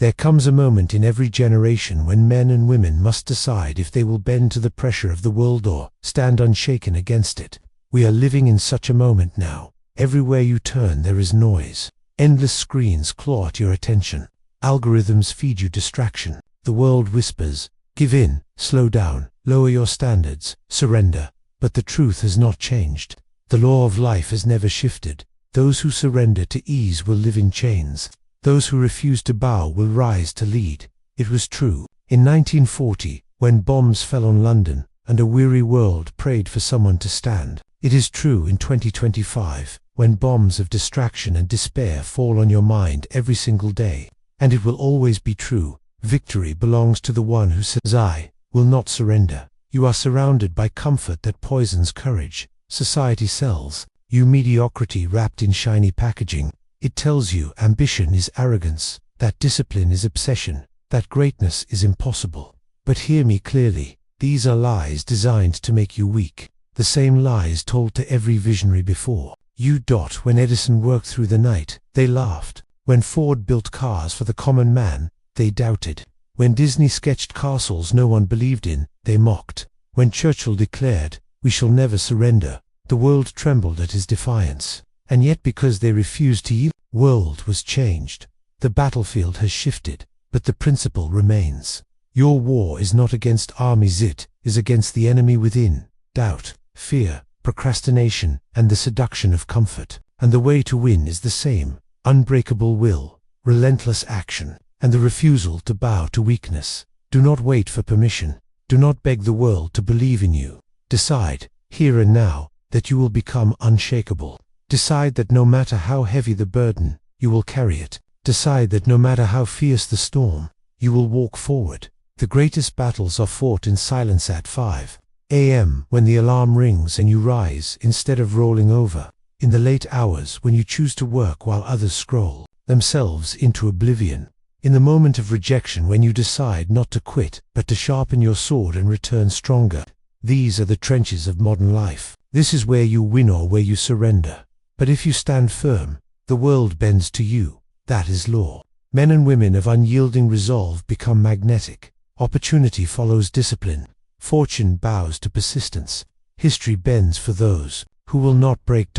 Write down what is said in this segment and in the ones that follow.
There comes a moment in every generation when men and women must decide if they will bend to the pressure of the world or stand unshaken against it. We are living in such a moment now. Everywhere you turn there is noise. Endless screens claw at your attention. Algorithms feed you distraction. The world whispers, give in, slow down, lower your standards, surrender. But the truth has not changed. The law of life has never shifted. Those who surrender to ease will live in chains. Those who refuse to bow will rise to lead. It was true in 1940, when bombs fell on London and a weary world prayed for someone to stand. It is true in 2025, when bombs of distraction and despair fall on your mind every single day. And it will always be true. Victory belongs to the one who says, I will not surrender. You are surrounded by comfort that poisons courage. Society sells you mediocrity wrapped in shiny packaging. It tells you ambition is arrogance, that discipline is obsession, that greatness is impossible. But hear me clearly, these are lies designed to make you weak. The same lies told to every visionary before you. When Edison worked through the night, they laughed. When Ford built cars for the common man, they doubted. When Disney sketched castles no one believed in, they mocked. When Churchill declared, we shall never surrender, the world trembled at his defiance. And yet because they refused to yield, the world was changed. The battlefield has shifted, but the principle remains. Your war is not against armies, it is against the enemy within: doubt, fear, procrastination, and the seduction of comfort. And the way to win is the same: unbreakable will, relentless action, and the refusal to bow to weakness. Do not wait for permission. Do not beg the world to believe in you. Decide, here and now, that you will become unshakable. Decide that no matter how heavy the burden, you will carry it. Decide that no matter how fierce the storm, you will walk forward. The greatest battles are fought in silence at 5 a.m. when the alarm rings and you rise instead of rolling over. In the late hours when you choose to work while others scroll themselves into oblivion. In the moment of rejection when you decide not to quit, but to sharpen your sword and return stronger. These are the trenches of modern life. This is where you win or where you surrender. But if you stand firm, the world bends to you. That is law. Men and women of unyielding resolve become magnetic. Opportunity follows discipline. Fortune bows to persistence. History bends for those who will not break.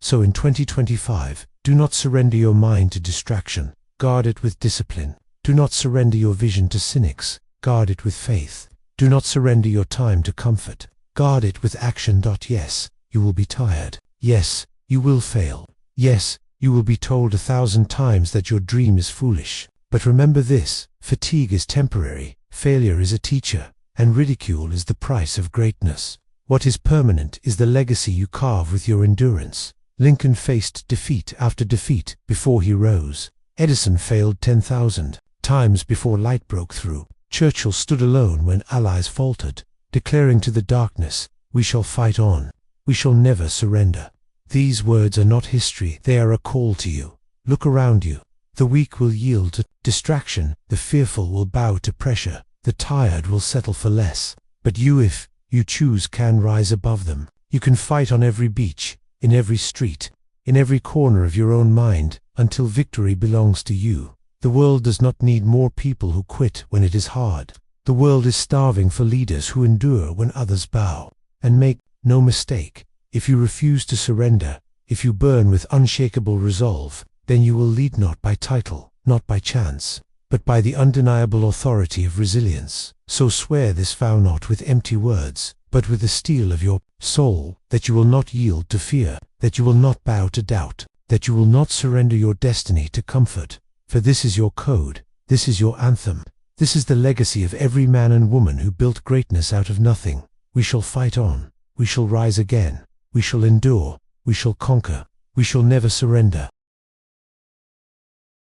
So in 2025, do not surrender your mind to distraction. Guard it with discipline. Do not surrender your vision to cynics. Guard it with faith. Do not surrender your time to comfort. Guard it with action. Yes, you will be tired. Yes, you will fail. Yes, you will be told 1,000 times that your dream is foolish. But remember this: fatigue is temporary, failure is a teacher, and ridicule is the price of greatness. What is permanent is the legacy you carve with your endurance. Lincoln faced defeat after defeat before he rose. Edison failed 10,000 times before light broke through. Churchill stood alone when allies faltered, declaring to the darkness, we shall fight on. We shall never surrender. These words are not history, they are a call to you. Look around you. The weak will yield to distraction, the fearful will bow to pressure, the tired will settle for less. But you, if you choose, can rise above them. You can fight on every beach, in every street, in every corner of your own mind, until victory belongs to you. The world does not need more people who quit when it is hard. The world is starving for leaders who endure when others bow. And make no mistake, if you refuse to surrender, if you burn with unshakable resolve, then you will lead not by title, not by chance, but by the undeniable authority of resilience. So swear this vow not with empty words, but with the steel of your soul, that you will not yield to fear, that you will not bow to doubt, that you will not surrender your destiny to comfort. For this is your code, this is your anthem, this is the legacy of every man and woman who built greatness out of nothing. We shall fight on, we shall rise again, we shall endure, we shall conquer, we shall never surrender.